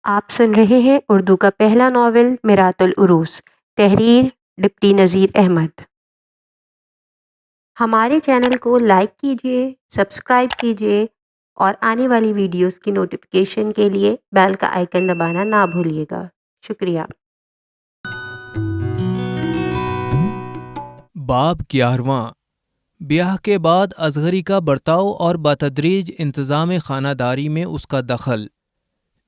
آپ سن رہے ہیں اردو کا پہلا ناول میرات العروس، تحریر ڈپٹی نذیر احمد۔ ہمارے چینل کو لائک کیجیے، سبسکرائب کیجیے اور آنے والی ویڈیوز کی نوٹیفیکیشن کے لیے بیل کا آئیکن دبانا نہ بھولیے گا۔ شکریہ۔ باب 11واں۔ بیاہ کے بعد اصغری کا برتاؤ اور بتدریج انتظام خانہ داری میں اس کا دخل۔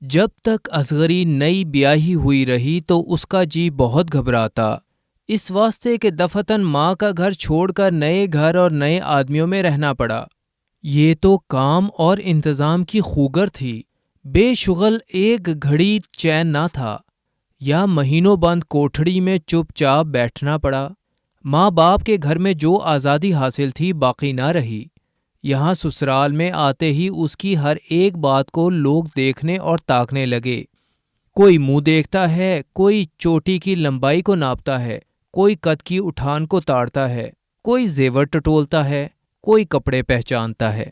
جب تک اصغری نئی بیاہی ہوئی رہی تو اس کا جی بہت گھبراتا، اس واسطے کہ دفعتاً ماں کا گھر چھوڑ کر نئے گھر اور نئے آدمیوں میں رہنا پڑا۔ یہ تو کام اور انتظام کی خوگر تھی، بے شغل ایک گھڑی چین نہ تھا، یا مہینوں بند کوٹھڑی میں چپ چاپ بیٹھنا پڑا۔ ماں باپ کے گھر میں جو آزادی حاصل تھی باقی نہ رہی۔ یہاں سسرال میں آتے ہی اس کی ہر ایک بات کو لوگ دیکھنے اور تاکنے لگے۔ کوئی منہ دیکھتا ہے، کوئی چوٹی کی لمبائی کو ناپتا ہے، کوئی قد کی اٹھان کو تاڑتا ہے، کوئی زیور ٹٹولتا ہے، کوئی کپڑے پہچانتا ہے۔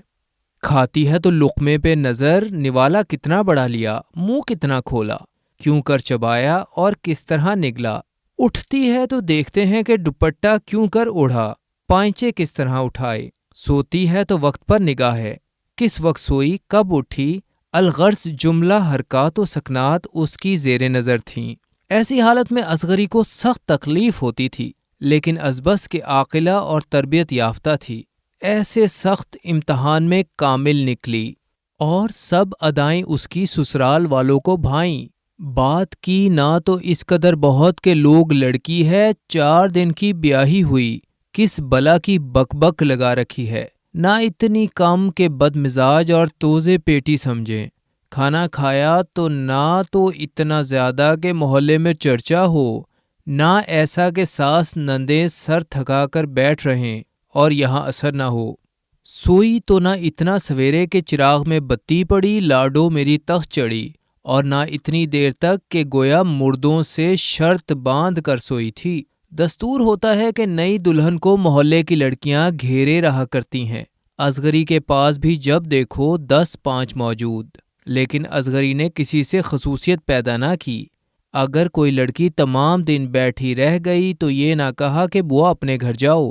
کھاتی ہے تو لقمے پہ نظر، نوالا کتنا بڑا لیا، منہ کتنا کھولا، کیوں کر چبایا اور کس طرح نگلا۔ اٹھتی ہے تو دیکھتے ہیں کہ دوپٹہ کیوں کر اوڑھا، پائنچے کس طرح اٹھائے۔ سوتی ہے تو وقت پر نگاہ ہے، کس وقت سوئی، کب اٹھی، الغرض جملہ حرکات و سکنات اس کی زیر نظر تھیں۔ ایسی حالت میں اصغری کو سخت تکلیف ہوتی تھی، لیکن ازبس کے عاقلہ اور تربیت یافتہ تھی۔ ایسے سخت امتحان میں کامل نکلی، اور سب ادائیں اس کی سسرال والوں کو بھائیں۔ بات کی نہ تو اس قدر بہت کہ لوگ لڑکی ہے، 4 دن کی بیاہی ہوئی، کس بلا کی بک بک لگا رکھی ہے، نہ اتنی کم کہ بد مزاج اور توزے پیٹی سمجھیں۔ کھانا کھایا تو نہ تو اتنا زیادہ کہ محلے میں چرچا ہو، نہ ایسا کہ ساس نندیں سر تھکا کر بیٹھ رہیں اور یہاں اثر نہ ہو۔ سوئی تو نہ اتنا سویرے کہ چراغ میں بتی پڑی، لاڈو میری تخت چڑھی، اور نہ اتنی دیر تک کہ گویا مردوں سے شرط باندھ کر سوئی تھی۔ دستور ہوتا ہے کہ نئی دلہن کو محلے کی لڑکیاں گھیرے رہا کرتی ہیں۔ اصغری کے پاس بھی جب دیکھو 10-5 موجود، لیکن اصغری نے کسی سے خصوصیت پیدا نہ کی۔ اگر کوئی لڑکی تمام دن بیٹھی رہ گئی تو یہ نہ کہا کہ بوا اپنے گھر جاؤ۔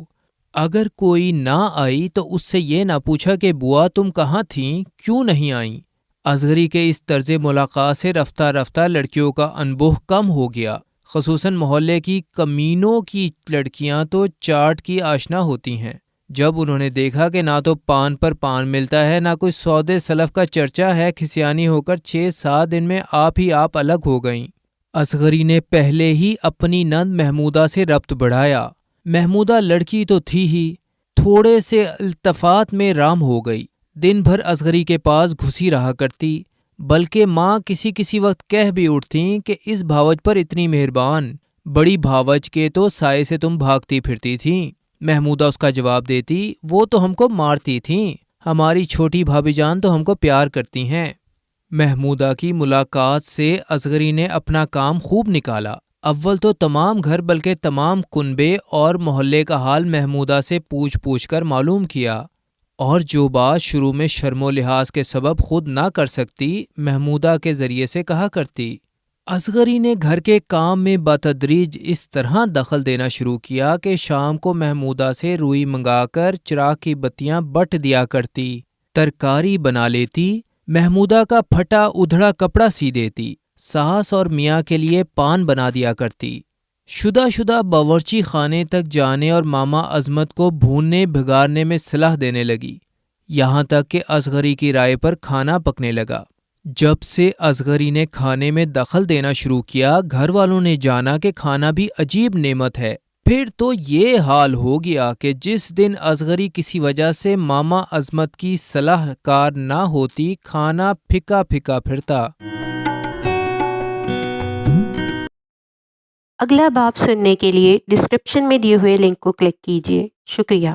اگر کوئی نہ آئی تو اس سے یہ نہ پوچھا کہ بوا تم کہاں تھیں، کیوں نہیں آئیں۔ اصغری کے اس طرز ملاقات سے رفتہ رفتہ لڑکیوں کا انبوہ کم ہو گیا، خصوصاً محلے کی کمینوں کی لڑکیاں تو چاٹ کی آشنا ہوتی ہیں۔ جب انہوں نے دیکھا کہ نہ تو پان پر پان ملتا ہے، نہ کوئی سودے سلف کا چرچا ہے، کھسیانی ہو کر 6-7 دن میں آپ ہی آپ الگ ہو گئیں۔ اصغری نے پہلے ہی اپنی نند محمودہ سے ربط بڑھایا۔ محمودہ لڑکی تو تھی ہی، تھوڑے سے التفات میں رام ہو گئی، دن بھر اصغری کے پاس گھسی رہا کرتی، بلکہ ماں کسی وقت کہہ بھی اٹھتیں کہ اس بھاوج پر اتنی مہربان، بڑی بھاوج کے تو سائے سے تم بھاگتی پھرتی تھیں۔ محمودہ اس کا جواب دیتی، وہ تو ہم کو مارتی تھیں، ہماری چھوٹی بھابھی جان تو ہم کو پیار کرتی ہیں۔ محمودہ کی ملاقات سے اصغری نے اپنا کام خوب نکالا۔ اول تو تمام گھر بلکہ تمام کنبے اور محلے کا حال محمودہ سے پوچھ کر معلوم کیا، اور جو بات شروع میں شرم و لحاظ کے سبب خود نہ کر سکتی، محمودہ کے ذریعے سے کہا کرتی۔ اصغری نے گھر کے کام میں بتدریج اس طرح دخل دینا شروع کیا کہ شام کو محمودہ سے روئی منگا کر چراغ کی بتیاں بٹ دیا کرتی، ترکاری بنا لیتی، محمودہ کا پھٹا ادھڑا کپڑا سی دیتی، ساس اور میاں کے لیے پان بنا دیا کرتی، شدہ باورچی خانے تک جانے اور ماما عظمت کو بھوننے بھگارنے میں صلاح دینے لگی، یہاں تک کہ اصغری کی رائے پر کھانا پکنے لگا۔ جب سے اصغری نے کھانے میں دخل دینا شروع کیا، گھر والوں نے جانا کہ کھانا بھی عجیب نعمت ہے۔ پھر تو یہ حال ہو گیا کہ جس دن اصغری کسی وجہ سے ماما عظمت کی صلاح کار نہ ہوتی، کھانا پھکا پھرتا۔ اگلا باب سننے کے لیے ڈسکرپشن میں دیے ہوئے لنک کو کلک کیجیے۔ شکریہ۔